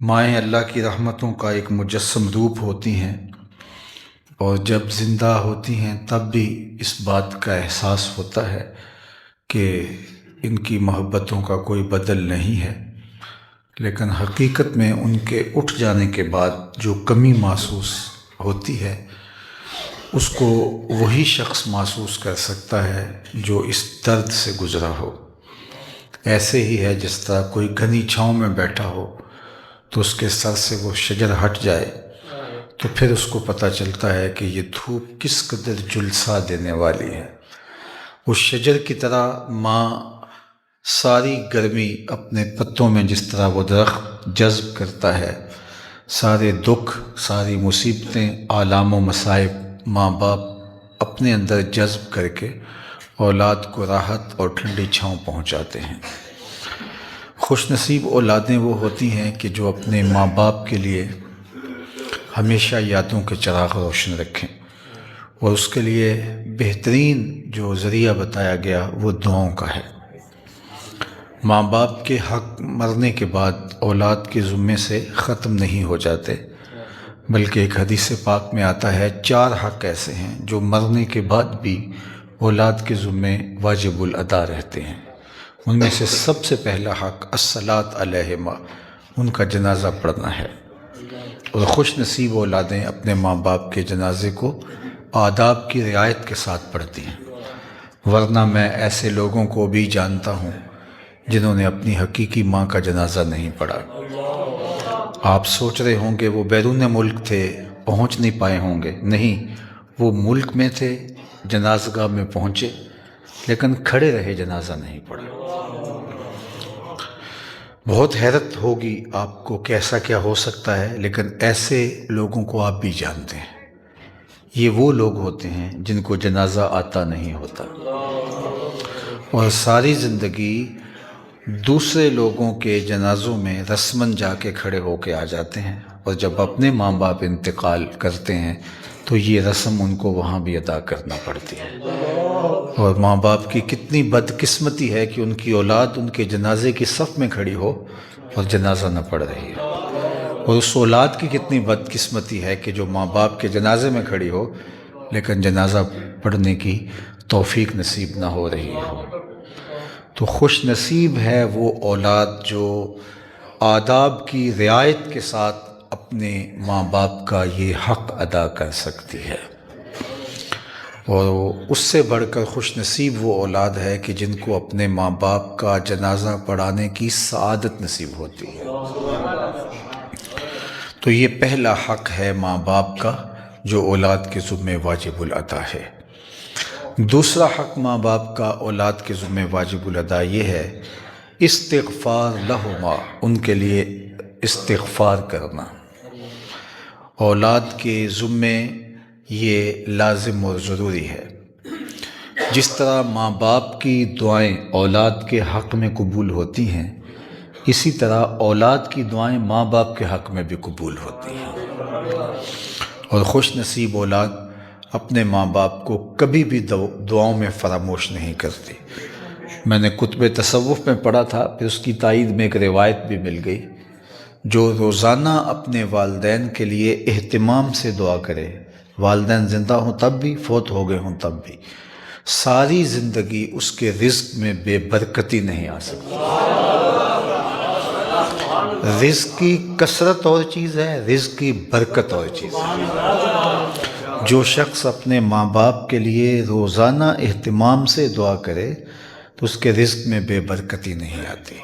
مائیں اللہ کی رحمتوں کا ایک مجسم روپ ہوتی ہیں، اور جب زندہ ہوتی ہیں تب بھی اس بات کا احساس ہوتا ہے کہ ان کی محبتوں کا کوئی بدل نہیں ہے، لیکن حقیقت میں ان کے اٹھ جانے کے بعد جو کمی محسوس ہوتی ہے اس کو وہی شخص محسوس کر سکتا ہے جو اس درد سے گزرا ہو۔ ایسے ہی ہے جس طرح کوئی گھنی چھاؤں میں بیٹھا ہو تو اس کے سر سے وہ شجر ہٹ جائے تو پھر اس کو پتہ چلتا ہے کہ یہ دھوپ کس قدر جھلسا دینے والی ہے۔ اس شجر کی طرح ماں ساری گرمی اپنے پتوں میں جس طرح وہ درخت جذب کرتا ہے، سارے دکھ، ساری مصیبتیں، آلام و مصائب ماں باپ اپنے اندر جذب کر کے اولاد کو راحت اور ٹھنڈی چھاؤں پہنچاتے ہیں۔ خوش نصیب اولادیں وہ ہوتی ہیں کہ جو اپنے ماں باپ کے لیے ہمیشہ یادوں کے چراغ روشن رکھیں، اور اس کے لیے بہترین جو ذریعہ بتایا گیا وہ دعاؤں کا ہے۔ ماں باپ کے حق مرنے کے بعد اولاد کے ذمے سے ختم نہیں ہو جاتے، بلکہ ایک حدیث پاک میں آتا ہے 4 حق ایسے ہیں جو مرنے کے بعد بھی اولاد کے ذمے واجب الادا رہتے ہیں۔ ان میں سے سب سے پہلا حق الصلاۃ علیہما، ان کا جنازہ پڑھنا ہے، اور خوش نصیب اولادیں اپنے ماں باپ کے جنازے کو آداب کی رعایت کے ساتھ پڑھتی ہیں، ورنہ میں ایسے لوگوں کو بھی جانتا ہوں جنہوں نے اپنی حقیقی ماں کا جنازہ نہیں پڑھا۔ آپ سوچ رہے ہوں گے وہ بیرون ملک تھے، پہنچ نہیں پائے ہوں گے۔ نہیں، وہ ملک میں تھے، جنازگاہ میں پہنچے، لیکن کھڑے رہے، جنازہ نہیں پڑھا۔ بہت حیرت ہوگی آپ کو کہ ایسا کیا ہو سکتا ہے، لیکن ایسے لوگوں کو آپ بھی جانتے ہیں۔ یہ وہ لوگ ہوتے ہیں جن کو جنازہ آتا نہیں ہوتا، اور ساری زندگی دوسرے لوگوں کے جنازوں میں رسماً جا کے کھڑے ہو کے آ جاتے ہیں، اور جب اپنے ماں باپ انتقال کرتے ہیں تو یہ رسم ان کو وہاں بھی ادا کرنا پڑتی ہے۔ اور ماں باپ کی کتنی بدقسمتی ہے کہ ان کی اولاد ان کے جنازے کی صف میں کھڑی ہو اور جنازہ نہ پڑھ رہی ہے، اور اس اولاد کی کتنی بدقسمتی ہے کہ جو ماں باپ کے جنازے میں کھڑی ہو لیکن جنازہ پڑھنے کی توفیق نصیب نہ ہو رہی ہو۔ تو خوش نصیب ہے وہ اولاد جو آداب کی رعایت کے ساتھ اپنے ماں باپ کا یہ حق ادا کر سکتی ہے، اور اس سے بڑھ کر خوش نصیب وہ اولاد ہے کہ جن کو اپنے ماں باپ کا جنازہ پڑھانے کی سعادت نصیب ہوتی ہے۔ تو یہ پہلا حق ہے ماں باپ کا جو اولاد کے ذمہ واجب الادا ہے۔ دوسرا حق ماں باپ کا اولاد کے ذمہ واجب الادا یہ ہے استغفار لہما، ان کے لیے استغفار کرنا۔ اولاد کے ذمے یہ لازم اور ضروری ہے۔ جس طرح ماں باپ کی دعائیں اولاد کے حق میں قبول ہوتی ہیں، اسی طرح اولاد کی دعائیں ماں باپ کے حق میں بھی قبول ہوتی ہیں، اور خوش نصیب اولاد اپنے ماں باپ کو کبھی بھی دعاؤں میں فراموش نہیں کرتی۔ میں نے کتب تصوف میں پڑھا تھا، پھر اس کی تائید میں ایک روایت بھی مل گئی، جو روزانہ اپنے والدین کے لیے اہتمام سے دعا کرے، والدین زندہ ہوں تب بھی، فوت ہو گئے ہوں تب بھی، ساری زندگی اس کے رزق میں بے برکتی نہیں آ سکتی۔ رزق کی کثرت اور چیز ہے، رزق کی برکت اور چیز ہے۔ جو شخص اپنے ماں باپ کے لیے روزانہ اہتمام سے دعا کرے تو اس کے رزق میں بے برکتی نہیں آتی۔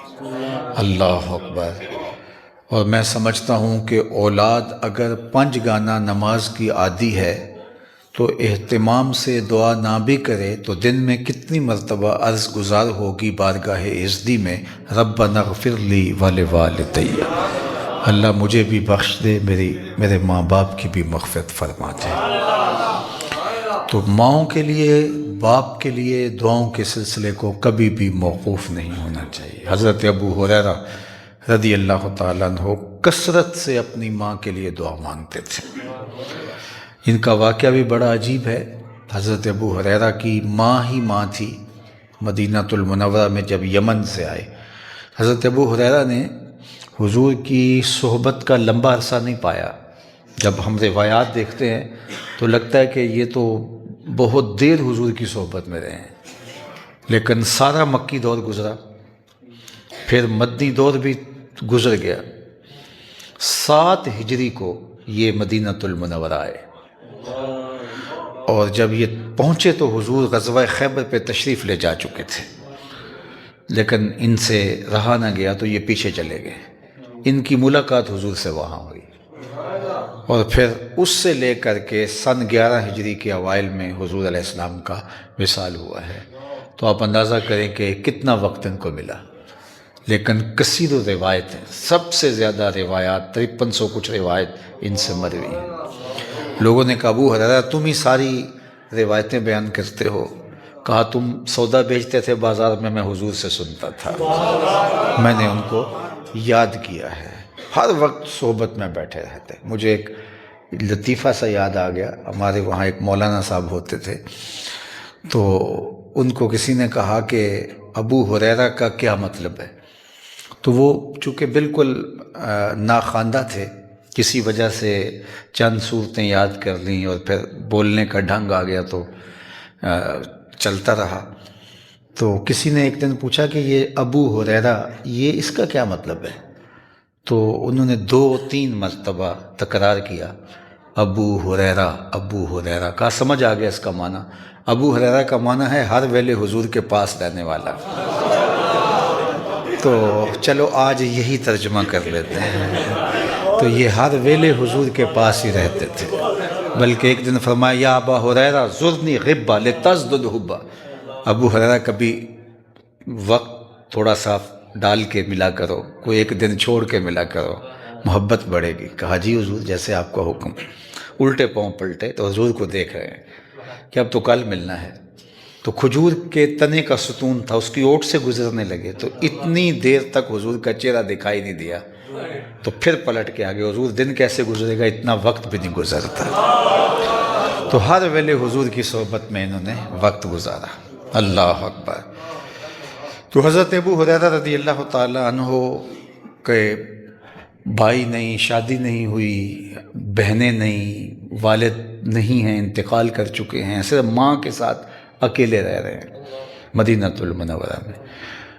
اللہ اکبر۔ اور میں سمجھتا ہوں کہ اولاد اگر 5 گانا نماز کی عادی ہے تو اہتمام سے دعا نہ بھی کرے تو دن میں کتنی مرتبہ عرض گزار ہوگی بارگاہ عزتی میں، ربنا اغفر لی ولوالدی، اللہ مجھے بھی بخش دے، میرے ماں باپ کی بھی مغفرت فرما دے۔ تو ماؤں کے لیے، باپ کے لیے دعاؤں کے سلسلے کو کبھی بھی موقوف نہیں ہونا چاہیے۔ حضرت ابو ہریرہ رضی اللہ تعالیٰ عنہ کثرت سے اپنی ماں کے لیے دعا مانگتے تھے۔ ان کا واقعہ بھی بڑا عجیب ہے۔ حضرت ابو ہریرہ کی ماں ہی ماں تھی، مدینہ المنورہ میں جب یمن سے آئے، حضرت ابو ہریرہ نے حضور کی صحبت کا لمبا عرصہ نہیں پایا. جب ہم روایات دیکھتے ہیں تو لگتا ہے کہ یہ تو بہت دیر حضور کی صحبت میں رہے ہیں، لیکن سارا مکی دور گزرا، پھر مدنی دور بھی گزر گیا. 7 ہجری کو یہ مدینۃ المنورہ آئے، اور جب یہ پہنچے تو حضور غزوہ خیبر پہ تشریف لے جا چکے تھے، لیکن ان سے رہا نہ گیا تو یہ پیچھے چلے گئے. ان کی ملاقات حضور سے وہاں ہوئی، اور پھر اس سے لے کر کے سن 11 ہجری کے اوائل میں حضور علیہ السلام کا وصال ہوا ہے. تو آپ اندازہ کریں کہ کتنا وقت ان کو ملا. لیکن کثیر روایت ہیں، سب سے زیادہ روایات 5300 کچھ روایت ان سے مروی ہیں. لوگوں نے کہا ابو ہریرہ تم ہی ساری روایتیں بیان کرتے ہو. کہا تم سودا بیچتے تھے بازار میں، میں حضور سے سنتا تھا، میں نے ان کو یاد کیا ہے، ہر وقت صحبت میں بیٹھے رہتے. مجھے ایک لطیفہ سا یاد آ گیا. ہمارے وہاں ایک مولانا صاحب ہوتے تھے، تو ان کو کسی نے کہا کہ ابو ہریرہ کا کیا مطلب ہے؟ تو وہ چونکہ بالکل ناخواندہ تھے، کسی وجہ سے چند صورتیں یاد کر لیں اور پھر بولنے کا ڈھنگ آ گیا تو چلتا رہا. تو کسی نے ایک دن پوچھا کہ یہ ابو ہریرہ یہ اس کا کیا مطلب ہے؟ تو انہوں نے 2-3 مرتبہ تکرار کیا ابو ہریرہ ابو ہریرہ. کہا سمجھ آ گیا اس کا معنی. ابو ہریرہ کا معنی ہے ہر ویلے حضور کے پاس رہنے والا. تو چلو آج یہی ترجمہ کر لیتے ہیں. تو یہ ہر ویلے حضور کے پاس ہی رہتے تھے. بلکہ ایک دن فرمایا یا ابا ہریرہ زرنی غبا لتزدد حبا. ابو ہریرہ کبھی وقت تھوڑا سا ڈال کے ملا کرو، کوئی ایک دن چھوڑ کے ملا کرو، محبت بڑھے گی. کہا جی حضور جیسے آپ کا حکم. الٹے پاؤں پلٹے تو حضور کو دیکھ رہے ہیں کہ اب تو کل ملنا ہے. تو کھجور کے تنے کا ستون تھا، اس کی اوٹ سے گزرنے لگے تو اتنی دیر تک حضور کا چہرہ دکھائی نہیں دیا. تو پھر پلٹ کے آگے حضور دن کیسے گزرے گا، اتنا وقت بھی نہیں گزرتا. تو ہر ویلے حضور کی صحبت میں انہوں نے وقت گزارا. اللہ اکبر. تو حضرت ابو ہریرہ رضی اللہ تعالی عنہ کے بھائی نہیں، شادی نہیں ہوئی، بہنیں نہیں، والد نہیں ہیں، انتقال کر چکے ہیں، صرف ماں کے ساتھ اکیلے رہ رہے ہیں مدینۃ المنورہ میں.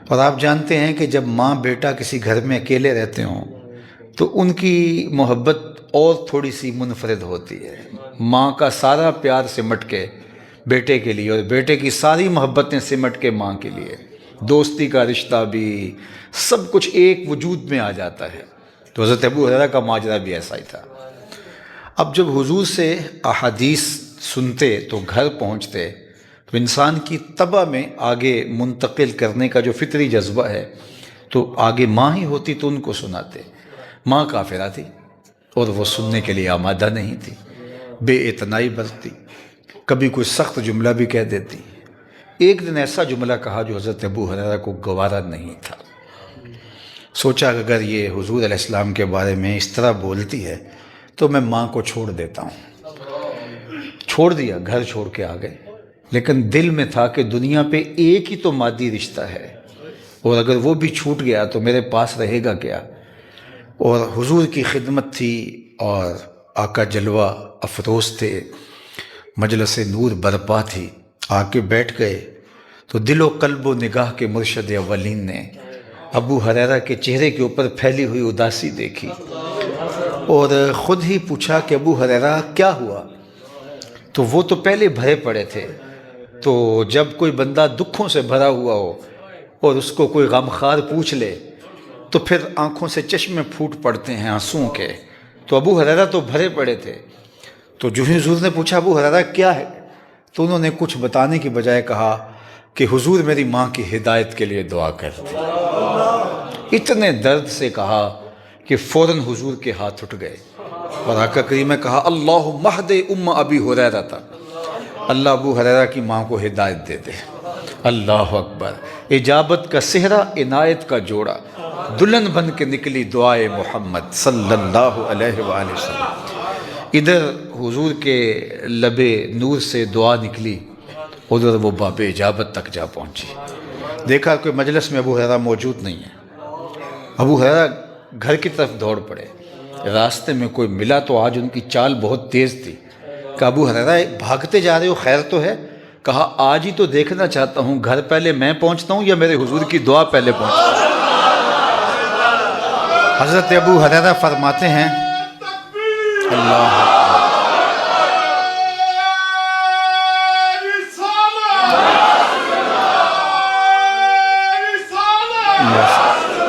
اور آپ جانتے ہیں کہ جب ماں بیٹا کسی گھر میں اکیلے رہتے ہوں تو ان کی محبت اور تھوڑی سی منفرد ہوتی ہے. ماں کا سارا پیار سمٹ کے بیٹے کے لیے، اور بیٹے کی ساری محبتیں سمٹ کے ماں کے لیے، دوستی کا رشتہ بھی، سب کچھ ایک وجود میں آ جاتا ہے. تو حضرت ابو ہریرہ کا ماجرا بھی ایسا ہی تھا. اب جب حضور سے احادیث سنتے تو گھر پہنچتے تو انسان کی طبع میں آگے منتقل کرنے کا جو فطری جذبہ ہے، تو آگے ماں ہی ہوتی تو ان کو سناتے. ماں کافرہ تھی اور وہ سننے کے لیے آمادہ نہیں تھی، بے اعتنائی برتتی، کبھی کوئی سخت جملہ بھی کہہ دیتی. ایک دن ایسا جملہ کہا جو حضرت ابو ہریرہ کو گوارا نہیں تھا. سوچا کہ اگر یہ حضور علیہ السلام کے بارے میں اس طرح بولتی ہے تو میں ماں کو چھوڑ دیتا ہوں. چھوڑ دیا، گھر چھوڑ کے آ گئے. لیکن دل میں تھا کہ دنیا پہ ایک ہی تو مادی رشتہ ہے، اور اگر وہ بھی چھوٹ گیا تو میرے پاس رہے گا کیا. اور حضور کی خدمت تھی اور آقا جلوہ افروز تھے، مجلس نور برپا تھی. آ کے بیٹھ گئے تو دل و قلب و نگاہ کے مرشد اولین نے ابو ہریرہ کے چہرے کے اوپر پھیلی ہوئی اداسی دیکھی اور خود ہی پوچھا کہ ابو ہریرہ کیا ہوا. تو وہ تو پہلے بھرے پڑے تھے. تو جب کوئی بندہ دکھوں سے بھرا ہوا ہو اور اس کو کوئی غمخوار پوچھ لے تو پھر آنکھوں سے چشمے پھوٹ پڑتے ہیں آنسوؤں کے. تو ابو ہریرہ تو بھرے پڑے تھے. تو جو ہی حضور نے پوچھا ابو ہریرہ کیا ہے، تو انہوں نے کچھ بتانے کی بجائے کہا کہ حضور میری ماں کی ہدایت کے لیے دعا کرتے. اتنے درد سے کہا کہ فوراً حضور کے ہاتھ اٹھ گئے اور آقا کریم نے کہا اللہم اہد ام ابی ہریرہ تھا، اللہ ابو ہریرہ کی ماں کو ہدایت دے دے. اللہ اکبر. اجابت کا صحرا، عنایت کا جوڑا، دلہن بن کے نکلی دعائے محمد صلی اللہ علیہ وآلہ وسلم. ادھر حضور کے لب نور سے دعا نکلی، ادھر وہ باب اجابت تک جا پہنچی. دیکھا کوئی مجلس میں ابو ہریرہ موجود نہیں ہے. ابو ہریرہ گھر کی طرف دوڑ پڑے۔ راستے میں کوئی ملا تو آج ان کی چال بہت تیز تھی۔ کہ ابو ہریرہ بھاگتے جا رہے ہو، خیر تو ہے؟ کہا آج ہی تو دیکھنا چاہتا ہوں گھر پہلے میں پہنچتا ہوں یا میرے حضور کی دعا پہلے پہنچتا ہے۔ حضرت ابو ہریرہ فرماتے ہیں اللہ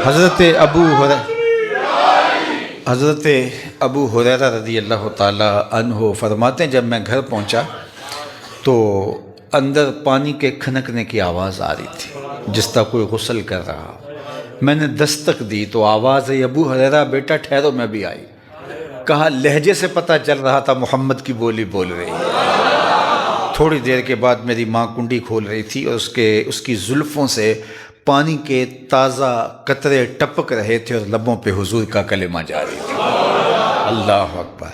حضرت ابو ہریرہ رضی اللہ تعالی عنہ فرماتے ہیں جب میں گھر پہنچا تو اندر پانی کے کھنکنے کی آواز آ رہی تھی، جس طرح کوئی غسل کر رہا۔ میں نے دستک دی تو آواز ہے ابو ہریرہ بیٹا ٹھہرو، میں بھی آئی۔ کہا لہجے سے پتہ چل رہا تھا محمد کی بولی بول رہی۔ تھوڑی دیر کے بعد میری ماں کنڈی کھول رہی تھی اور اس کی زلفوں سے پانی کے تازہ قطرے ٹپک رہے تھے اور لبوں پہ حضور کا کلمہ جاری تھا۔ اللہ اکبر۔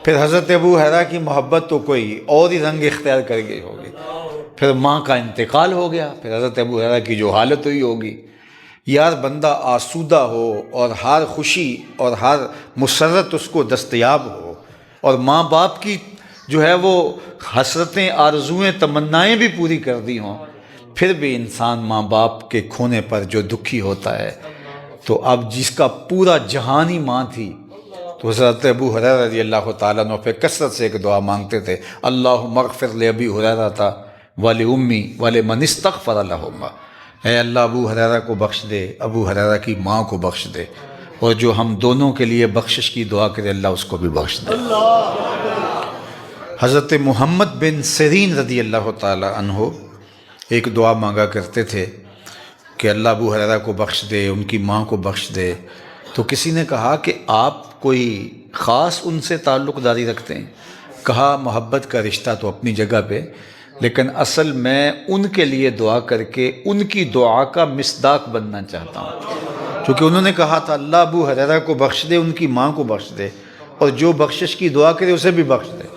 پھر حضرت ابو ہریرہ کی محبت تو کوئی اور ہی رنگ اختیار کر گئی ہوگی۔ پھر ماں کا انتقال ہو گیا، پھر حضرت ابو ہریرہ کی جو حالت ہوئی ہوگی، یار بندہ آسودہ ہو اور ہر خوشی اور ہر مسرت اس کو دستیاب ہو، اور ماں باپ کی جو ہے وہ حسرتیں، آرزویں، تمنائیں بھی پوری کر دی ہوں، پھر بھی انسان ماں باپ کے کھونے پر جو دکھی ہوتا ہے، تو اب جس کا پورا جہان ہی ماں تھی، تو حضرت ابو ہریرہ رضی اللہ تعالیٰ عنہ پہ کثرت سے ایک دعا مانگتے تھے، اللہم اغفر لابی ہریرہ ولأمی ولمن استغفر لہما۔ اے اللہ ابو ہریرہ کو بخش دے، ابو ہریرہ کی ماں کو بخش دے، اور جو ہم دونوں کے لیے بخشش کی دعا کرے اللہ اس کو بھی بخش دے۔ حضرت محمد بن سیرین رضی اللہ تعالی عنہ ایک دعا مانگا کرتے تھے کہ اللہ ابو ہریرہ کو بخش دے، ان کی ماں کو بخش دے۔ تو کسی نے کہا کہ آپ کوئی خاص ان سے تعلق داری رکھتے ہیں؟ کہا محبت کا رشتہ تو اپنی جگہ پہ، لیکن اصل میں ان کے لیے دعا کر کے ان کی دعا کا مصداق بننا چاہتا ہوں، کیونکہ انہوں نے کہا تھا اللہ ابو ہریرہ کو بخش دے، ان کی ماں کو بخش دے، اور جو بخشش کی دعا کرے اسے بھی بخش دے۔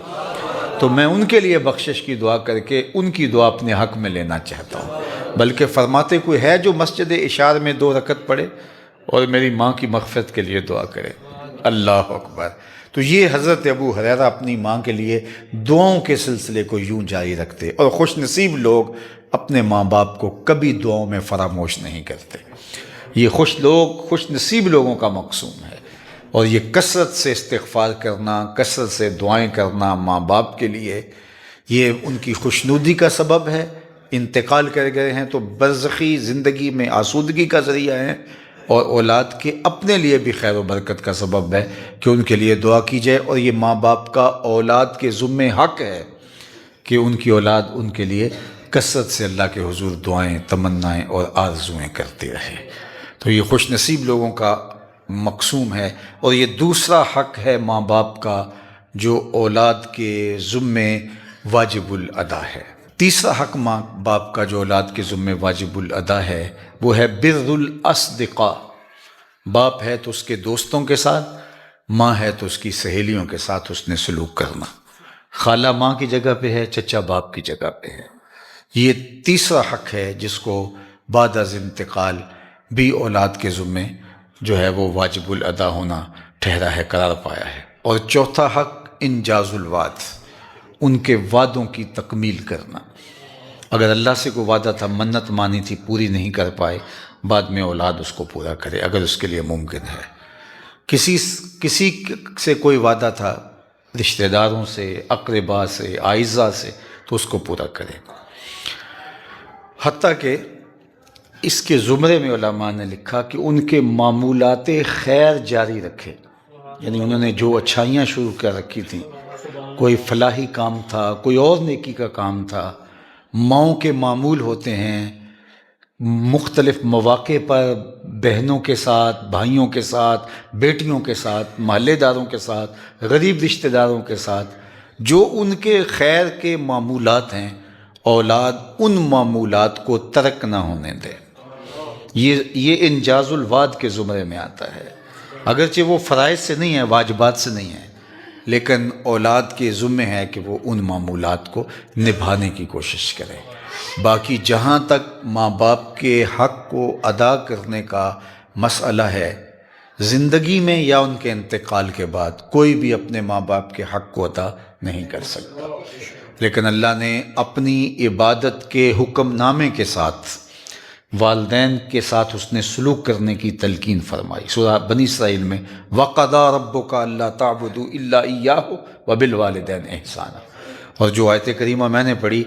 تو میں ان کے لیے بخشش کی دعا کر کے ان کی دعا اپنے حق میں لینا چاہتا ہوں۔ بلکہ فرماتے کوئی ہے جو مسجد اشار میں 2 رکعت پڑھے اور میری ماں کی مغفرت کے لیے دعا کرے؟ اللہ اکبر۔ تو یہ حضرت ابو ہریرہ اپنی ماں کے لیے دعاؤں کے سلسلے کو یوں جاری رکھتے، اور خوش نصیب لوگ اپنے ماں باپ کو کبھی دعاؤں میں فراموش نہیں کرتے۔ یہ خوش نصیب لوگوں کا مقصود ہے، اور یہ کثرت سے استغفار کرنا، کثرت سے دعائیں کرنا ماں باپ کے لیے، یہ ان کی خوشنودی کا سبب ہے۔ انتقال کر گئے ہیں تو برزخی زندگی میں آسودگی کا ذریعہ ہے، اور اولاد کے اپنے لیے بھی خیر و برکت کا سبب ہے کہ ان کے لیے دعا کی جائے۔ اور یہ ماں باپ کا اولاد کے ذمہ حق ہے کہ ان کی اولاد ان کے لیے کثرت سے اللہ کے حضور دعائیں، تمنائیں اور آرزویں کرتے رہے۔ تو یہ خوش نصیب لوگوں کا مقصوم ہے، اور یہ دوسرا حق ہے ماں باپ کا جو اولاد کے ذمہ واجب الادا ہے۔ تیسرا حق ماں باپ کا جو اولاد کے ذمہ واجب الادا ہے وہ ہے بر الاصدقاء۔ باپ ہے تو اس کے دوستوں کے ساتھ، ماں ہے تو اس کی سہیلیوں کے ساتھ اس نے سلوک کرنا۔ خالہ ماں کی جگہ پہ ہے، چچا باپ کی جگہ پہ ہے۔ یہ تیسرا حق ہے جس کو بعد از انتقال بھی اولاد کے ذمہ جو ہے وہ واجب الادا ہونا ٹھہرا ہے، قرار پایا ہے۔ اور چوتھا حق انجاز الوعد، ان کے وعدوں کی تکمیل کرنا۔ اگر اللہ سے کوئی وعدہ تھا، منت مانی تھی، پوری نہیں کر پائے، بعد میں اولاد اس کو پورا کرے اگر اس کے لیے ممکن ہے۔ کسی سے کوئی وعدہ تھا، رشتہ داروں سے، اقربا سے، اعزاء سے، تو اس کو پورا کرے۔ حتیٰ کہ اس کے زمرے میں علماء نے لکھا کہ ان کے معمولات خیر جاری رکھے، یعنی انہوں نے جو اچھائیاں شروع کر رکھی تھیں، کوئی فلاحی کام تھا، کوئی اور نیکی کا کام تھا۔ ماؤں کے معمول ہوتے ہیں، مختلف مواقع پر بہنوں کے ساتھ، بھائیوں کے ساتھ، بیٹیوں کے ساتھ، محلے داروں کے ساتھ، غریب رشتہ داروں کے ساتھ جو ان کے خیر کے معمولات ہیں، اولاد ان معمولات کو ترک نہ ہونے دے۔ یہ انجاز الوعد کے زمرے میں آتا ہے، اگرچہ وہ فرائض سے نہیں ہے، واجبات سے نہیں ہے، لیکن اولاد کے ذمہ ہے کہ وہ ان معمولات کو نبھانے کی کوشش کرے۔ باقی جہاں تک ماں باپ کے حق کو ادا کرنے کا مسئلہ ہے، زندگی میں یا ان کے انتقال کے بعد کوئی بھی اپنے ماں باپ کے حق کو ادا نہیں کر سکتا، لیکن اللہ نے اپنی عبادت کے حکم نامے کے ساتھ والدین کے ساتھ اس نے سلوک کرنے کی تلقین فرمائی۔ سورہ بنی اسرائیل میں وَقَضَىٰ رَبُّكَ أَلَّا تَعْبُدُوا إِلَّا إِيَّاهُ وَبِالْوَالِدَيْنِ إِحْسَانًا، اور جو آیت کریمہ میں نے پڑھی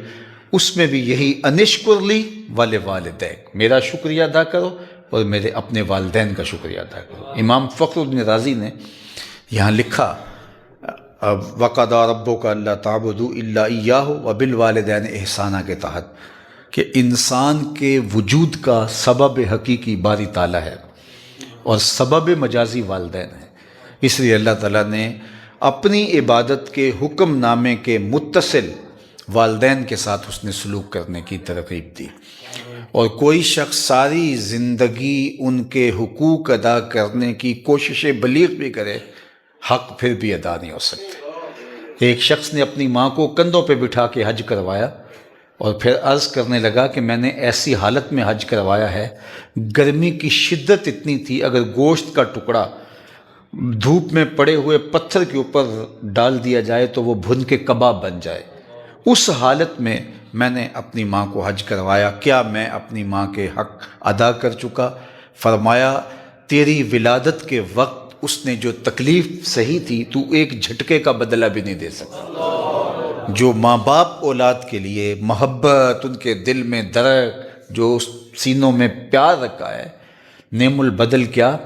اس میں بھی یہی انشکر لی وَلِوَالِدَيْكَ، میرا شکریہ ادا کرو اور میرے اپنے والدین کا شکریہ ادا کرو۔ امام فخر الدین رازی نے یہاں لکھا وَقَضَىٰ رَبُّكَ أَلَّا تَعْبُدُوا إِلَّا إِيَّاهُ وَبِالْوَالِدَيْنِ إِحْسَانًا کے تحت کہ انسان کے وجود کا سبب حقیقی باری تعالیٰ ہے اور سبب مجازی والدین ہے، اس لیے اللہ تعالیٰ نے اپنی عبادت کے حکم نامے کے متصل والدین کے ساتھ اس نے سلوک کرنے کی ترغیب دی، اور کوئی شخص ساری زندگی ان کے حقوق ادا کرنے کی کوشش بلیغ بھی کرے، حق پھر بھی ادا نہیں ہو سکتے۔ ایک شخص نے اپنی ماں کو کندھوں پہ بٹھا کے حج کروایا اور پھر عرض کرنے لگا کہ میں نے ایسی حالت میں حج کروایا ہے، گرمی کی شدت اتنی تھی، اگر گوشت کا ٹکڑا دھوپ میں پڑے ہوئے پتھر کے اوپر ڈال دیا جائے تو وہ بھن کے کباب بن جائے، اس حالت میں میں نے اپنی ماں کو حج کروایا، کیا میں اپنی ماں کے حق ادا کر چکا؟ فرمایا تیری ولادت کے وقت اس نے جو تکلیف سہی تھی تو ایک جھٹکے کا بدلہ بھی نہیں دے سکتا۔ جو ماں باپ اولاد کے لیے محبت، ان کے دل میں درد، جو سینوں میں پیار رکھا ہے، نعم البدل کیا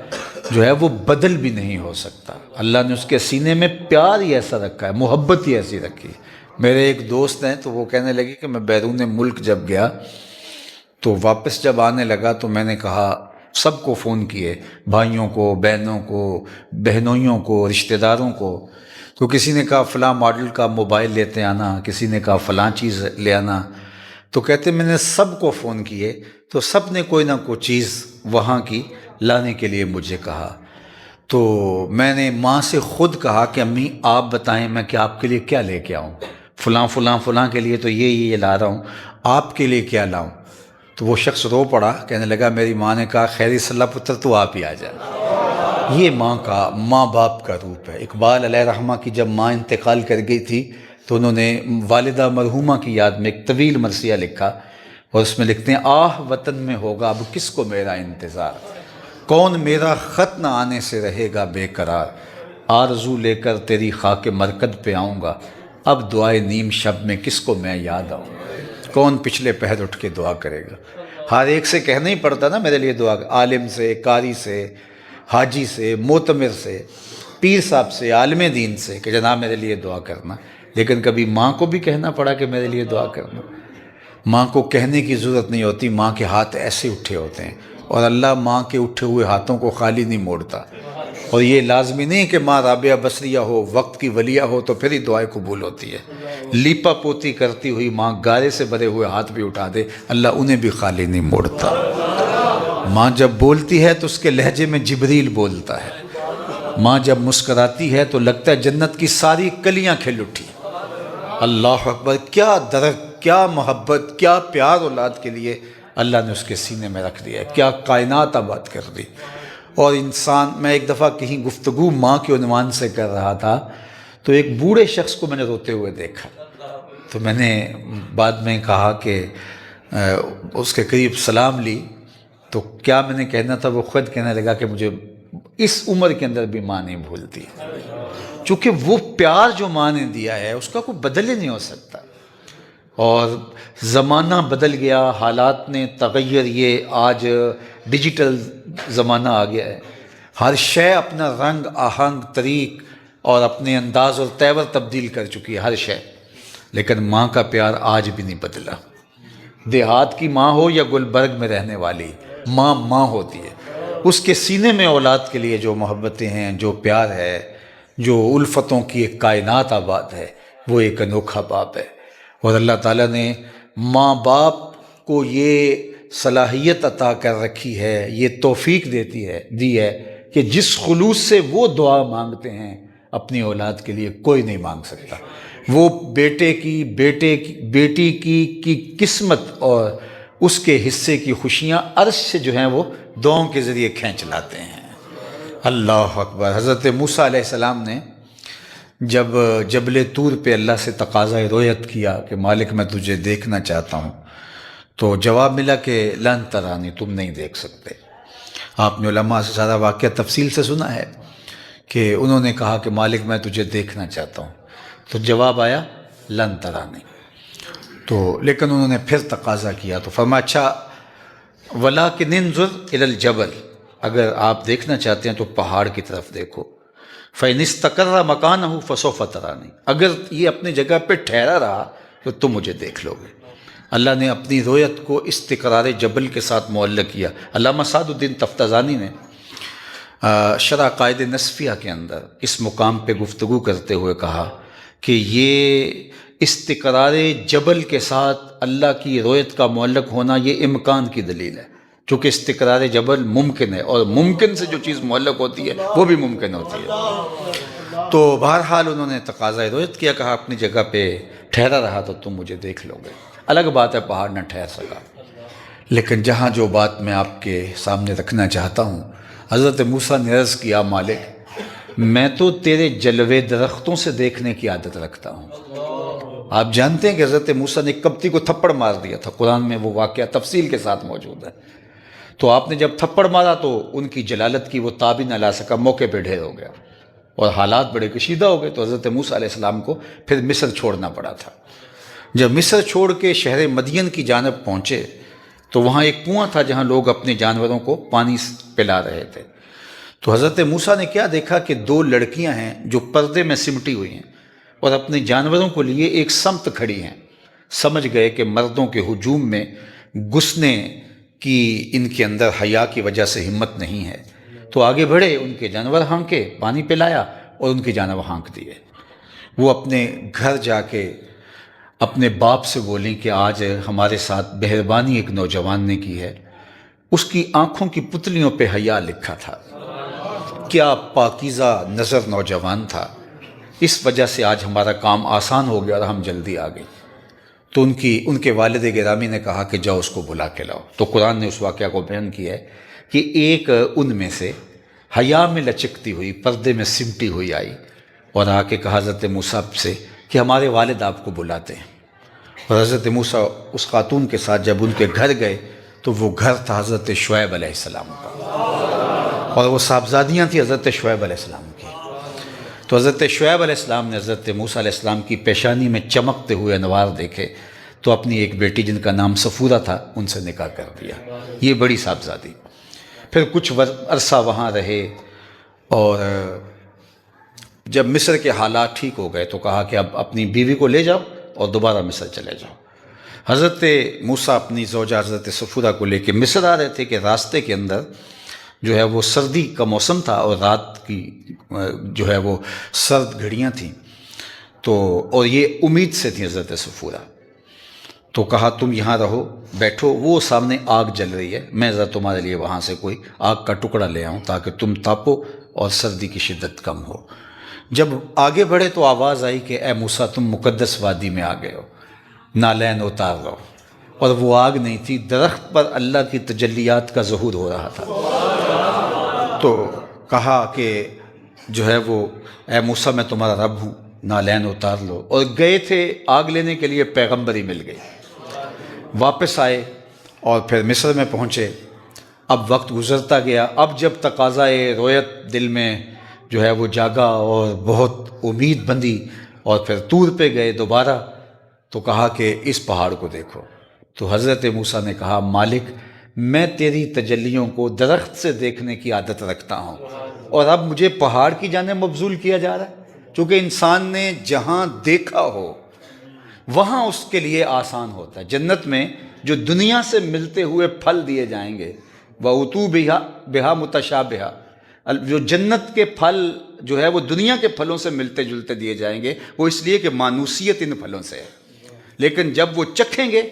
جو ہے وہ بدل بھی نہیں ہو سکتا۔ اللہ نے اس کے سینے میں پیار ہی ایسا رکھا ہے، محبت ہی ایسی رکھی ہے۔ میرے ایک دوست ہیں تو وہ کہنے لگے کہ میں بیرون ملک جب گیا تو واپس جب آنے لگا تو میں نے کہا سب کو فون کیے، بھائیوں کو، بہنوں کو، بہنوئیوں کو، رشتہ داروں کو، تو کسی نے کہا فلاں ماڈل کا موبائل لیتے آنا، کسی نے کہا فلاں چیز لے آنا، تو کہتے میں نے سب کو فون کیے تو سب نے کوئی نہ کوئی چیز وہاں کی لانے کے لیے مجھے کہا۔ تو میں نے ماں سے خود کہا کہ امی آپ بتائیں میں کہ آپ کے لیے کیا لے کے آؤں، فلاں فلاں فلاں کے لیے تو یہ لا رہا ہوں، آپ کے لیے کیا لاؤں؟ تو وہ شخص رو پڑا، کہنے لگا میری ماں نے کہا خیری صلی اللہ پتر تو آپ ہی آ جائے۔ یہ ماں باپ کا روپ ہے۔ اقبال علیہ رحمہ کی جب ماں انتقال کر گئی تھی تو انہوں نے والدہ مرحومہ کی یاد میں ایک طویل مرثیہ لکھا اور اس میں لکھتے ہیں آہ وطن میں ہوگا اب کس کو میرا انتظار، کون میرا خط نہ آنے سے رہے گا بے قرار، آرزو لے کر تیری خاک مرکد پہ آؤں گا اب دعائے نیم شب میں کس کو میں یاد آؤں گا، کون پچھلے پہر اٹھ کے دعا کرے گا۔ ہر ایک سے کہنا ہی پڑتا نا میرے لیے دعا، عالم سے، قاری سے، حاجی سے، معتمر سے، پیر صاحب سے، عالم دین سے کہ جناب میرے لیے دعا کرنا، لیکن کبھی ماں کو بھی کہنا پڑا کہ میرے لیے دعا کرنا۔ ماں کو کہنے کی ضرورت نہیں ہوتی، ماں کے ہاتھ ایسے اٹھے ہوتے ہیں اور اللہ ماں کے اٹھے ہوئے ہاتھوں کو خالی نہیں موڑتا، اور یہ لازمی نہیں کہ ماں رابعہ بصریہ ہو، وقت کی ولیہ ہو تو پھر ہی دعائیں قبول ہوتی ہے۔ لیپا پوتی کرتی ہوئی ماں گارے سے بھرے ہوئے ہاتھ بھی اٹھا دے، اللہ انہیں بھی خالی نہیں موڑتا۔ ماں جب بولتی ہے تو اس کے لہجے میں جبریل بولتا ہے، ماں جب مسکراتی ہے تو لگتا ہے جنت کی ساری کلیاں کھل اٹھی۔ اللہ اکبر، کیا درد، کیا محبت، کیا پیار اولاد کے لیے اللہ نے اس کے سینے میں رکھ دیا ہے، کیا کائنات آباد کر دی۔ اور انسان، میں ایک دفعہ کہیں گفتگو ماں کے عنوان سے کر رہا تھا تو ایک بوڑھے شخص کو میں نے روتے ہوئے دیکھا، تو میں نے بعد میں کہا کہ اس کے قریب سلام لی تو کیا میں نے کہنا تھا، وہ خود کہنے لگا کہ مجھے اس عمر کے اندر بھی ماں نہیں بھولتی، چونکہ وہ پیار جو ماں نے دیا ہے اس کا کوئی بدل ہی نہیں ہو سکتا۔ اور زمانہ بدل گیا، حالات نے تغیر، یہ آج ڈیجیٹل زمانہ آ گیا ہے، ہر شے اپنا رنگ، آہنگ، طریق اور اپنے انداز اور تیور تبدیل کر چکی ہے ہر شے، لیکن ماں کا پیار آج بھی نہیں بدلا۔ دیہات کی ماں ہو یا گلبرگ میں رہنے والی ماں، ماں ہوتی ہے۔ اس کے سینے میں اولاد کے لیے جو محبتیں ہیں، جو پیار ہے، جو الفتوں کی ایک کائنات آباد ہے، وہ ایک انوکھا باپ ہے۔ اور اللہ تعالیٰ نے ماں باپ کو یہ صلاحیت عطا کر رکھی ہے، یہ توفیق دی ہے کہ جس خلوص سے وہ دعا مانگتے ہیں اپنی اولاد کے لیے کوئی نہیں مانگ سکتا۔ وہ بیٹے کی، بیٹی کی قسمت اور اس کے حصے کی خوشیاں عرش سے جو ہیں وہ دعاؤں کے ذریعے کھینچ لاتے ہیں۔ اللہ اکبر۔ حضرت موسیٰ علیہ السلام نے جب جبل طور پہ اللہ سے تقاضۂ رؤیت کیا کہ مالک میں تجھے دیکھنا چاہتا ہوں، تو جواب ملا کہ لن ترانی، تم نہیں دیکھ سکتے۔ آپ نے علماء سے سارا واقعہ تفصیل سے سنا ہے کہ انہوں نے کہا کہ مالک میں تجھے دیکھنا چاہتا ہوں، تو جواب آیا لن ترانی۔ تو لیکن انہوں نے پھر تقاضا کیا تو فرمایا اچھا وَلَٰكِنِ انظُرْ إِلَى الْجَبَلِ، اگر آپ دیکھنا چاہتے ہیں تو پہاڑ کی طرف دیکھو، فَإِنِ اسْتَقَرَّ مَكَانَهُ فَسَوْفَ تَرَانِي، اگر یہ اپنی جگہ پہ ٹھہرا رہا تو تم مجھے دیکھ لو گے۔ اللہ نے اپنی رؤیت کو استقرار جبل کے ساتھ معلق کیا۔ علامہ سعد الدین تفتزانی نے شرح قائد نصفیہ کے اندر اس مقام پہ گفتگو کرتے ہوئے کہا کہ یہ استقرار جبل کے ساتھ اللہ کی رؤیت کا معلق ہونا یہ امکان کی دلیل ہے، چونکہ استقرار جبل ممکن ہے، اور ممکن سے جو چیز معلق ہوتی ہے وہ بھی ممکن ہوتی ہے۔ تو بہرحال انہوں نے تقاضۂ رؤیت کیا، کہا اپنی جگہ پہ ٹھہرا رہا تو تم مجھے دیکھ لو گے۔ الگ بات ہے پہاڑ نہ ٹھہر سکا، لیکن جہاں جو بات میں آپ کے سامنے رکھنا چاہتا ہوں، حضرت موسیٰ نے عرض کیا مالک میں تو تیرے جلوے درختوں سے دیکھنے کی عادت رکھتا ہوں۔ آپ جانتے ہیں کہ حضرت موسیٰ نے کبتی کو تھپڑ مار دیا تھا، قرآن میں وہ واقعہ تفصیل کے ساتھ موجود ہے۔ تو آپ نے جب تھپڑ مارا تو ان کی جلالت کی وہ تاب ہی نہ لا سکا، موقع پہ ڈھیر ہو گیا اور حالات بڑے کشیدہ ہو گئے، تو حضرت موسیٰ علیہ السلام کو پھر مصر چھوڑنا پڑا تھا۔ جب مصر چھوڑ کے شہر مدین کی جانب پہنچے تو وہاں ایک کنواں تھا جہاں لوگ اپنے جانوروں کو پانی پلا رہے تھے۔ تو حضرت موسیٰ نے کیا دیکھا کہ دو لڑکیاں ہیں جو پردے میں سمٹی ہوئی ہیں اور اپنے جانوروں کو لیے ایک سمت کھڑی ہیں۔ سمجھ گئے کہ مردوں کے ہجوم میں گھسنے کی ان کے اندر حیا کی وجہ سے ہمت نہیں ہے، تو آگے بڑھے، ان کے جانور ہانکے، پانی پلایا اور ان کے جانور ہانک دیے۔ وہ اپنے گھر جا کے اپنے باپ سے بولیں کہ آج ہمارے ساتھ مہربانی ایک نوجوان نے کی ہے، اس کی آنکھوں کی پتلیوں پہ حیا لکھا تھا، کیا پاکیزہ نظر نوجوان تھا، اس وجہ سے آج ہمارا کام آسان ہو گیا اور ہم جلدی آ گئے۔ تو ان کے والد گرامی نے کہا کہ جاؤ اس کو بلا کے لاؤ۔ تو قرآن نے اس واقعہ کو بیان کیا ہے کہ ایک ان میں سے حیا میں لچکتی ہوئی، پردے میں سمٹی ہوئی آئی اور آ کے کہا حضرت موسیٰ سے کہ ہمارے والد آپ کو بلاتے ہیں۔ اور حضرت موسیٰ اس خاتون کے ساتھ جب ان کے گھر گئے تو وہ گھر تھا حضرت شعیب علیہ السلام کا، اور وہ صاحبزادیاں تھیں حضرت شعیب علیہ السلام کی۔ تو حضرت شعیب علیہ السلام نے حضرت موسیٰ علیہ السلام کی پیشانی میں چمکتے ہوئے انوار دیکھے تو اپنی ایک بیٹی جن کا نام صفورہ تھا ان سے نکاح کر دیا، یہ بڑی صاحبزادی۔ پھر کچھ عرصہ وہاں رہے اور جب مصر کے حالات ٹھیک ہو گئے تو کہا کہ اب اپنی بیوی کو لے جاؤ اور دوبارہ مصر چلے جاؤ۔ حضرت موسیٰ اپنی زوجہ حضرت صفورہ کو لے کے مصر آ رہے تھے کہ راستے کے اندر جو ہے وہ سردی کا موسم تھا اور رات کی جو ہے وہ سرد گھڑیاں تھیں، تو اور یہ امید سے تھی حضرت صفورہ۔ تو کہا تم یہاں رہو، بیٹھو، وہ سامنے آگ جل رہی ہے، میں ذرا تمہارے لیے وہاں سے کوئی آگ کا ٹکڑا لے آؤں تاکہ تم تاپو اور سردی کی شدت کم ہو۔ جب آگے بڑھے تو آواز آئی کہ اے موسیٰ تم مقدس وادی میں آ گئے ہو، نالین اتار لو۔ اور وہ آگ نہیں تھی، درخت پر اللہ کی تجلیات کا ظہور ہو رہا تھا۔ تو کہا کہ جو ہے وہ اے موسیٰ میں تمہارا رب ہوں، نالین اتار لو۔ اور گئے تھے آگ لینے کے لیے، پیغمبری مل گئی، واپس آئے اور پھر مصر میں پہنچے۔ اب وقت گزرتا گیا، اب جب تقاضائے رؤیت دل میں جو ہے وہ جاگا اور بہت امید بندھی، اور پھر طور پہ گئے دوبارہ تو کہا کہ اس پہاڑ کو دیکھو۔ تو حضرت موسیٰ نے کہا مالک میں تیری تجلیوں کو درخت سے دیکھنے کی عادت رکھتا ہوں، اور اب مجھے پہاڑ کی جانب مبذول کیا جا رہا ہے، چونکہ انسان نے جہاں دیکھا ہو وہاں اس کے لیے آسان ہوتا ہے۔ جنت میں جو دنیا سے ملتے ہوئے پھل دیے جائیں گے وَأُتُوا بِهَا مُتَشَابِهًا، جو جنت کے پھل جو ہے وہ دنیا کے پھلوں سے ملتے جلتے دیے جائیں گے، وہ اس لیے کہ مانوسیت ان پھلوں سے ہے، لیکن جب وہ چکھیں گے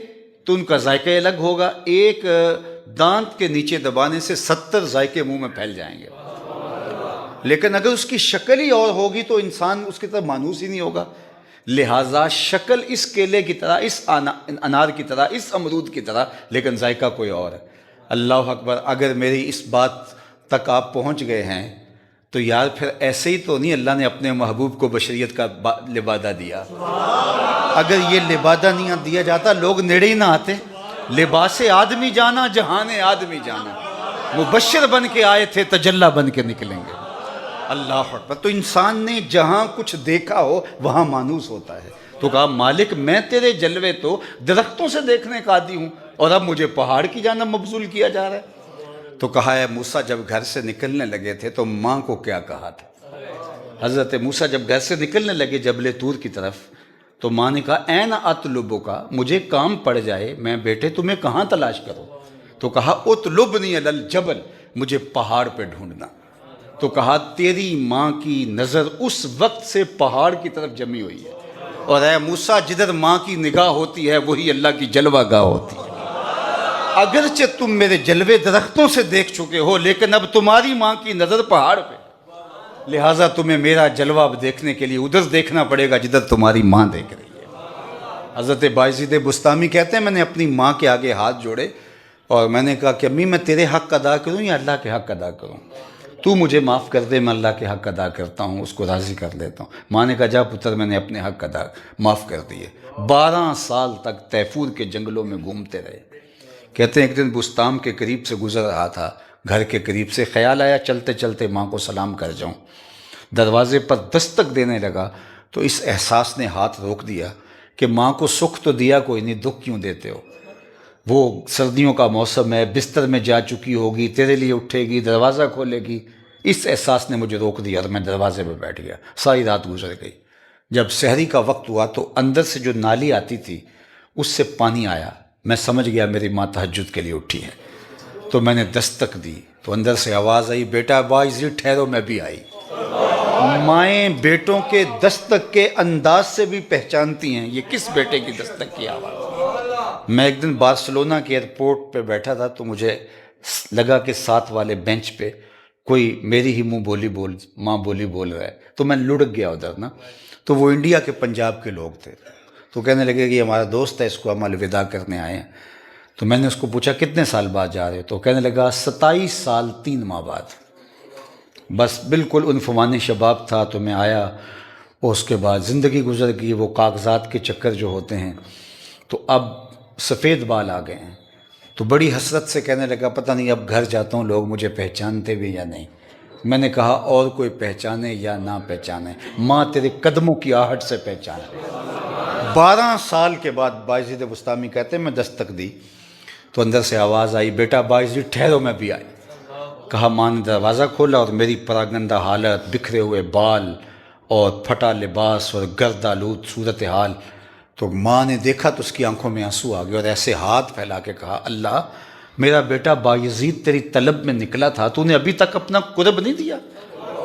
تو ان کا ذائقہ الگ ہوگا، ایک دانت کے نیچے دبانے سے 70 ذائقے منہ میں پھیل جائیں گے۔ لیکن اگر اس کی شکل ہی اور ہوگی تو انسان اس کی طرح مانوس ہی نہیں ہوگا۔ لہٰذا شکل اس کیلے کی طرح، اس انار کی طرح، اس امرود کی طرح، لیکن ذائقہ کوئی اور ہے۔ اللہ اکبر، اگر میری اس بات تک آپ پہنچ گئے ہیں تو یار پھر ایسے ہی تو نہیں اللہ نے اپنے محبوب کو بشریت کا لبادہ دیا. اگر یہ لبادہ نہیں دیا جاتا لوگ نیڑے ہی نہ آتے. لباس آدمی جانا جہان آدمی جانا. مبشر بن کے آئے تھے تجلی بن کے نکلیں گے. اللہ اکبر. تو انسان نے جہاں کچھ دیکھا ہو وہاں مانوس ہوتا ہے. تو کہا مالک میں تیرے جلوے تو درختوں سے دیکھنے کا عادی ہوں اور اب مجھے پہاڑ کی جانب مبذول کیا جا رہا ہے. تو کہا ہے موسیٰ جب گھر سے نکلنے لگے تھے تو ماں کو کیا کہا تھا؟ حضرت موسیٰ جب گھر سے نکلنے لگے جبل طور کی طرف تو ماں نے کہا این اطلبک، مجھے کام پڑ جائے میں بیٹے تمہیں کہاں تلاش کروں؟ تو کہا اطلبنی علی الجبل، مجھے پہاڑ پہ ڈھونڈنا. تو کہا تیری ماں کی نظر اس وقت سے پہاڑ کی طرف جمی ہوئی ہے، اور اے موسیٰ جدھر ماں کی نگاہ ہوتی ہے وہی اللہ کی جلوہ گاہ ہوتی ہے. اگرچہ تم میرے جلوے درختوں سے دیکھ چکے ہو لیکن اب تمہاری ماں کی نظر پہاڑ پہ، لہٰذا تمہیں میرا جلوہ اب دیکھنے کے لیے ادھر دیکھنا پڑے گا جدھر تمہاری ماں دیکھ رہی ہے. حضرت بایزید بستامی کہتے ہیں میں نے اپنی ماں کے آگے ہاتھ جوڑے اور میں نے کہا کہ امی میں تیرے حق ادا کروں یا اللہ کے حق ادا کروں؟ تو مجھے معاف کر دے، میں اللہ کے حق ادا کرتا ہوں، اس کو راضی کر لیتا ہوں. ماں نے کہا جا پتر میں نے اپنے حق ادا معاف کر دیے. 12 سال تک تیفور کے جنگلوں میں گھومتے رہے. کہتے ہیں ایک دن بستام کے قریب سے گزر رہا تھا، گھر کے قریب سے، خیال آیا چلتے چلتے ماں کو سلام کر جاؤں. دروازے پر دستک دینے لگا تو اس احساس نے ہاتھ روک دیا کہ ماں کو سکھ تو دیا کوئی نہیں، دکھ کیوں دیتے ہو؟ وہ سردیوں کا موسم ہے، بستر میں جا چکی ہوگی، تیرے لیے اٹھے گی، دروازہ کھولے گی. اس احساس نے مجھے روک دیا اور میں دروازے پہ بیٹھ گیا. ساری رات گزر گئی. جب سحری کا وقت ہوا تو اندر سے جو نالی آتی تھی اس سے پانی آیا. میں سمجھ گیا میری ماں تہجد کے لیے اٹھی ہے. تو میں نے دستک دی تو اندر سے آواز آئی بیٹا بایزید ٹھہرو. میں بھی آئی. مائیں بیٹوں کے دستک کے انداز سے بھی پہچانتی ہیں یہ کس بیٹے کی دستک کی آواز. میں ایک دن بارسلونا کے ایئرپورٹ پہ بیٹھا تھا تو مجھے لگا کہ ساتھ والے بینچ پہ کوئی میری ہی منہ بولی ماں بولی بول رہا ہے. تو میں لڑک گیا ادھر نا. تو وہ انڈیا کے پنجاب کے لوگ تھے. تو کہنے لگے کہ یہ ہمارا دوست ہے، اس کو ہم الوداع کرنے آئے ہیں. تو میں نے اس کو پوچھا کتنے سال بعد جا رہے ہو؟ تو کہنے لگا 27 سال 3 ماہ بعد. بس بالکل عنفوان شباب تھا تو میں آیا، اور اس کے بعد زندگی گزر گئی. وہ کاغذات کے چکر جو ہوتے ہیں، تو اب سفید بال آ گئے ہیں. تو بڑی حسرت سے کہنے لگا پتہ نہیں اب گھر جاتا ہوں لوگ مجھے پہچانتے بھی یا نہیں. میں نے کہا اور کوئی پہچانے یا نہ پہچانے، ماں تیرے قدموں کی آہٹ سے پہچانے. 12 سال کے بعد بایزید بستامی کہتے ہیں میں دستک دی تو اندر سے آواز آئی بیٹا بایزید ٹھہرو. میں بھی آئی. کہا ماں نے دروازہ کھولا اور میری پراگندہ حالت، بکھرے ہوئے بال اور پھٹا لباس اور گرد آلود صورتحال. تو ماں نے دیکھا تو اس کی آنکھوں میں آنسو آ گئے اور ایسے ہاتھ پھیلا کے کہا اللہ میرا بیٹا بایزید تیری طلب میں نکلا تھا، تو نے ابھی تک اپنا قرب نہیں دیا.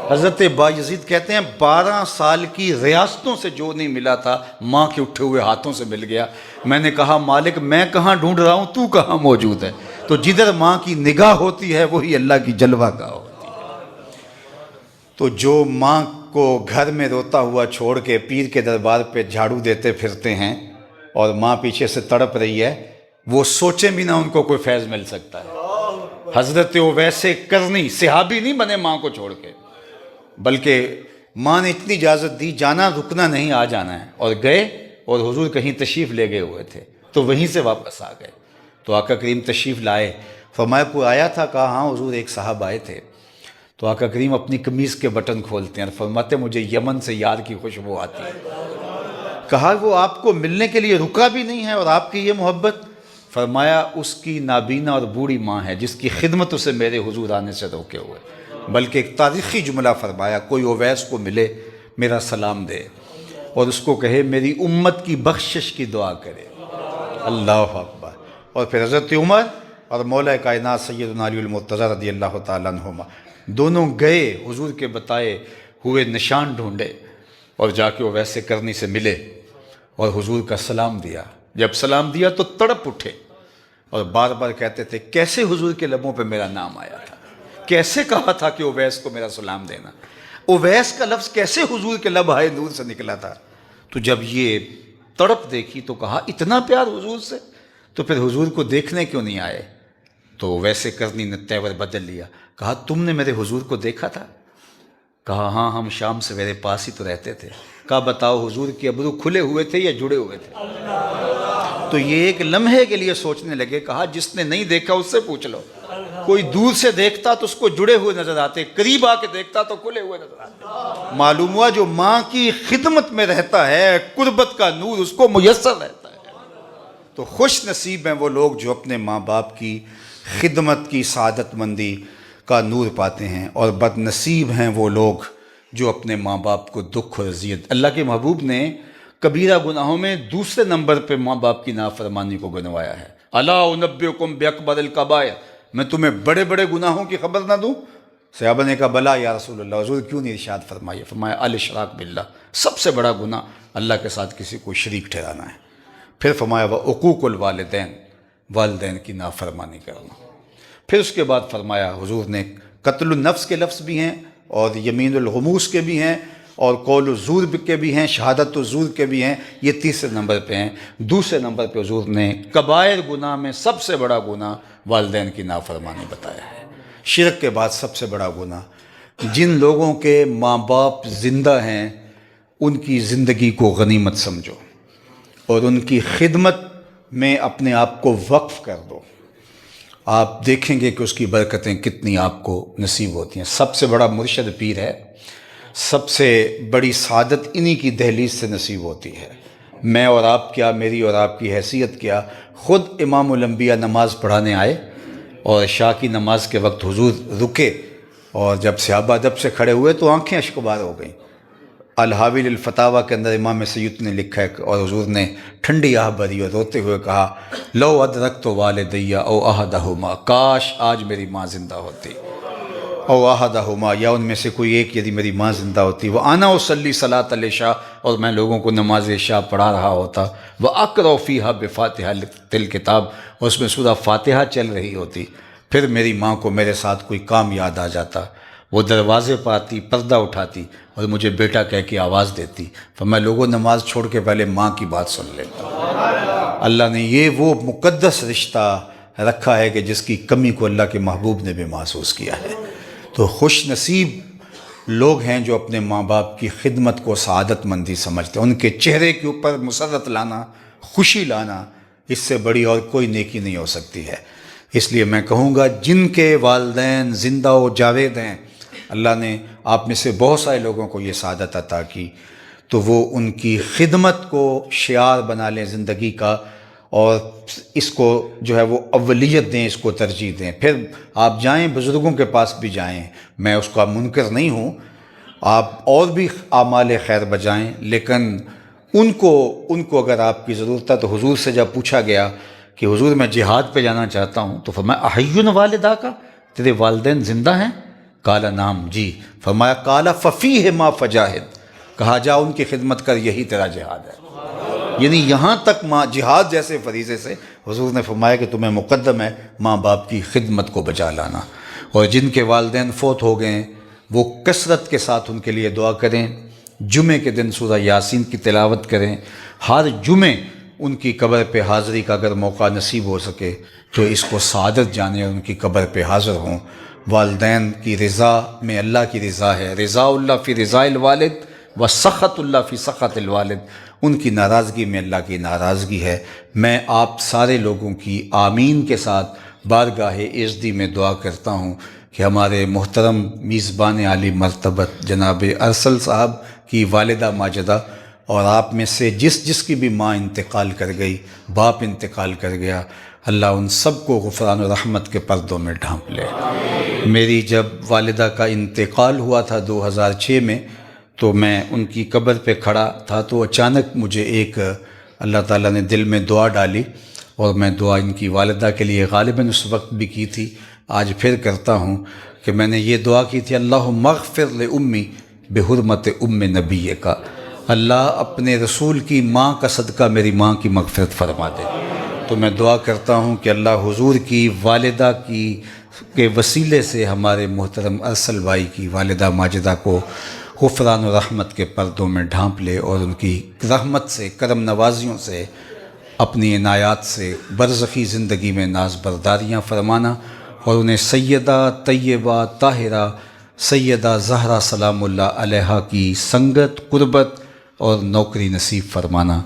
حضرت بایزید کہتے ہیں 12 سال کی ریاستوں سے جو نہیں ملا تھا ماں کے اٹھے ہوئے ہاتھوں سے مل گیا. میں نے کہا مالک میں کہاں ڈھونڈ رہا ہوں، تو کہاں موجود ہے؟ تو جدھر ماں کی نگاہ ہوتی ہے وہی اللہ کی جلوہ گاہ ہوتی ہے. تو جو ماں کو گھر میں روتا ہوا چھوڑ کے پیر کے دربار پہ جھاڑو دیتے پھرتے ہیں اور ماں پیچھے سے تڑپ رہی ہے، وہ سوچیں بھی نہ ان کو کوئی فیض مل سکتا ہے. حضرت اویس کرنی صحابی نہیں بنے ماں کو چھوڑ کے، بلکہ ماں نے اتنی اجازت دی جانا رکنا نہیں، آ جانا ہے. اور گئے اور حضور کہیں تشریف لے گئے ہوئے تھے تو وہیں سے واپس آ گئے. تو آقا کریم تشریف لائے. فرمایا کوئی آیا تھا؟ کہا ہاں حضور ایک صاحب آئے تھے. تو آقا کریم اپنی قمیض کے بٹن کھولتے ہیں اور فرماتے مجھے یمن سے یار کی خوشبو آتی ہے. کہا وہ آپ کو ملنے کے لیے رکا بھی نہیں ہے اور آپ کی یہ محبت؟ فرمایا اس کی نابینا اور بوڑھی ماں ہے جس کی خدمت اسے میرے حضور آنے سے روکے ہوئے. بلکہ ایک تاریخی جملہ فرمایا کوئی اویس کو ملے میرا سلام دے اور اس کو کہے میری امت کی بخشش کی دعا کرے. اللہ اکبر. اور پھر حضرت عمر اور مولا کائنات سیدنا علی المرتضی رضی اللہ تعالیٰ عنہما دونوں گئے حضور کے بتائے ہوئے نشان ڈھونڈے اور جا کے اویس کرنی سے ملے اور حضور کا سلام دیا. جب سلام دیا تو تڑپ اٹھے اور بار بار کہتے تھے کیسے حضور کے لبوں پہ میرا نام آیا تھا، کیسے کہا تھا کہ اویس کو میرا سلام دینا، اویس کا لفظ کیسے حضور کے لب آئے نور سے نکلا تھا. تو جب یہ تڑپ دیکھی تو کہا اتنا پیار حضور سے، تو پھر حضور کو دیکھنے کیوں نہیں آئے؟ تو اویس کرنی نے تیور بدل لیا. کہا تم نے میرے حضور کو دیکھا تھا؟ کہا ہاں ہم شام سے میرے پاس ہی تو رہتے تھے۔ کہا بتاؤ حضور کے ابرو کھلے ہوئے تھے یا جڑے ہوئے تھے؟ تو یہ ایک لمحے کے لیے سوچنے لگے۔ کہا جس نے نہیں دیکھا اس سے پوچھ لو۔ کوئی دور سے دیکھتا تو اس کو جڑے ہوئے نظر آتے، قریب آ کے دیکھتا تو کھلے ہوئے نظر آتے۔ معلوم ہوا جو ماں کی خدمت میں رہتا ہے قربت کا نور اس کو میسر رہتا ہے۔ تو خوش نصیب ہیں وہ لوگ جو اپنے ماں باپ کی خدمت کی سعادت مندی کا نور پاتے ہیں، اور بد نصیب ہیں وہ لوگ جو اپنے ماں باپ کو دکھ اور اذیت۔ اللہ کے محبوب نے کبیرہ گناہوں میں دوسرے نمبر پہ ماں باپ کی نافرمانی کو گنوایا ہے۔ الا انبئکم باکبر الکبائر، میں تمہیں بڑے بڑے گناہوں کی خبر نہ دوں؟ صحابہ نے کہا بلا یا رسول اللہ، حضور کیوں نہیں ارشاد فرمائیے؟ فرمایا الاشراک باللہ، سب سے بڑا گناہ اللہ کے ساتھ کسی کو شریک ٹھہرانا ہے۔ پھر فرمایا وعقوق الوالدین، والدین کی نافرمانی کرنا۔ پھر اس کے بعد فرمایا حضور نے قتل النفس کے لفظ بھی ہیں، اور یمین الغموس کے بھی ہیں، اور قول الزور کے بھی ہیں، شہادت الزور کے بھی ہیں۔ یہ تیسرے نمبر پہ ہیں۔ دوسرے نمبر پہ حضور نے کبائر گناہ میں سب سے بڑا گناہ والدین کی نافرمانی بتایا ہے۔ شرک کے بعد سب سے بڑا گناہ، جن لوگوں کے ماں باپ زندہ ہیں ان کی زندگی کو غنیمت سمجھو اور ان کی خدمت میں اپنے آپ کو وقف کر دو۔ آپ دیکھیں گے کہ اس کی برکتیں کتنی آپ کو نصیب ہوتی ہیں۔ سب سے بڑا مرشد پیر ہے، سب سے بڑی سعادت انہی کی دہلیز سے نصیب ہوتی ہے۔ میں اور آپ کیا، میری اور آپ کی حیثیت کیا، خود امام الانبیاء نماز پڑھانے آئے اور عشاء کی نماز کے وقت حضور رکے، اور جب صحابہ ادب سے کھڑے ہوئے تو آنکھیں اشکبار ہو گئیں۔ الحاوی للفتاویٰ کے اندر امام سیوطی نے لکھا ہے، اور حضور نے ٹھنڈی آہ بھری اور روتے ہوئے کہا لو ادرکت والدی او احدہما، کاش آج میری ماں زندہ ہوتی، او احدہما، یا ان میں سے کوئی ایک یدی میری ماں زندہ ہوتی، وانا اصلی صلاۃ العشاء، اور میں لوگوں کو نماز عشاء پڑھا رہا ہوتا، واقرأ فیہا بفاتحۃ الکتاب، اور اس میں سورہ فاتحہ چل رہی ہوتی، پھر میری ماں کو میرے ساتھ کوئی کام یاد آ جاتا، وہ دروازے پر آتی، پردہ اٹھاتی اور مجھے بیٹا کہہ کے آواز دیتی، تو میں لوگوں نماز چھوڑ کے پہلے ماں کی بات سن لیتا۔ اللہ نے یہ وہ مقدس رشتہ رکھا ہے کہ جس کی کمی کو اللہ کے محبوب نے بھی محسوس کیا ہے۔ تو خوش نصیب لوگ ہیں جو اپنے ماں باپ کی خدمت کو سعادت مندی سمجھتے ہیں۔ ان کے چہرے کے اوپر مسرت لانا، خوشی لانا، اس سے بڑی اور کوئی نیکی نہیں ہو سکتی ہے۔ اس لیے میں کہوں گا جن کے والدین زندہ و جاوید ہیں، اللہ نے آپ میں سے بہت سارے لوگوں کو یہ سعادت عطا کی، تو وہ ان کی خدمت کو شعار بنا لیں زندگی کا، اور اس کو جو ہے وہ اولیت دیں، اس کو ترجیح دیں۔ پھر آپ جائیں بزرگوں کے پاس بھی جائیں، میں اس کا منکر نہیں ہوں، آپ اور بھی اعمال خیر بجائیں، لیکن ان کو اگر آپ کی ضرورت ہے، تو حضور سے جب پوچھا گیا کہ حضور میں جہاد پہ جانا چاہتا ہوں، تو فرمایا احی والدہ کا، تیرے والدین زندہ ہیں؟ قال نعم، جی۔ فرمایا قال ففیہما فجاہد، کہا جا ان کی خدمت کر، یہی تیرا جہاد ہے۔ یعنی یہاں تک جہاد جیسے فریضے سے حضور نے فرمایا کہ تمہیں مقدم ہے ماں باپ کی خدمت کو بجا لانا۔ اور جن کے والدین فوت ہو گئے وہ کثرت کے ساتھ ان کے لیے دعا کریں، جمعے کے دن سورہ یاسین کی تلاوت کریں، ہر جمعے ان کی قبر پہ حاضری کا اگر موقع نصیب ہو سکے تو اس کو سعادت جانیں اور ان کی قبر پہ حاضر ہوں۔ والدین کی رضا میں اللہ کی رضا ہے، رضا اللہ فی رضا الوالد و سخط اللہ فی سخط الوالد، ان کی ناراضگی میں اللہ کی ناراضگی ہے۔ میں آپ سارے لوگوں کی آمین کے ساتھ بارگاہ عزدی میں دعا کرتا ہوں کہ ہمارے محترم میزبان عالی مرتبت جناب ارسل صاحب کی والدہ ماجدہ، اور آپ میں سے جس کی بھی ماں انتقال کر گئی، باپ انتقال کر گیا، اللہ ان سب کو غفران و رحمت کے پردوں میں ڈھانپ لے۔ میری جب والدہ کا انتقال ہوا تھا 2006 میں، تو میں ان کی قبر پہ کھڑا تھا، تو اچانک مجھے ایک اللہ تعالیٰ نے دل میں دعا ڈالی، اور میں دعا ان کی والدہ کے لیے غالباً اس وقت بھی کی تھی، آج پھر کرتا ہوں کہ میں نے یہ دعا کی تھی اللہم اغفر لأمی بحرمت ام نبی کا، اللہ اپنے رسول کی ماں کا صدقہ میری ماں کی مغفرت فرما دے۔ تو میں دعا کرتا ہوں کہ اللہ حضور کی والدہ کے وسیلے سے ہمارے محترم ارسل بھائی کی والدہ ماجدہ کو غفران و رحمت کے پردوں میں ڈھانپ لے، اور ان کی رحمت سے، کرم نوازیوں سے، اپنی عنایات سے برزخی زندگی میں ناز برداریاں فرمانا، اور انہیں سیدہ طیبہ طاہرہ سیدہ زہرا سلام اللہ علیہا کی سنگت، قربت اور نوکری نصیب فرمانا۔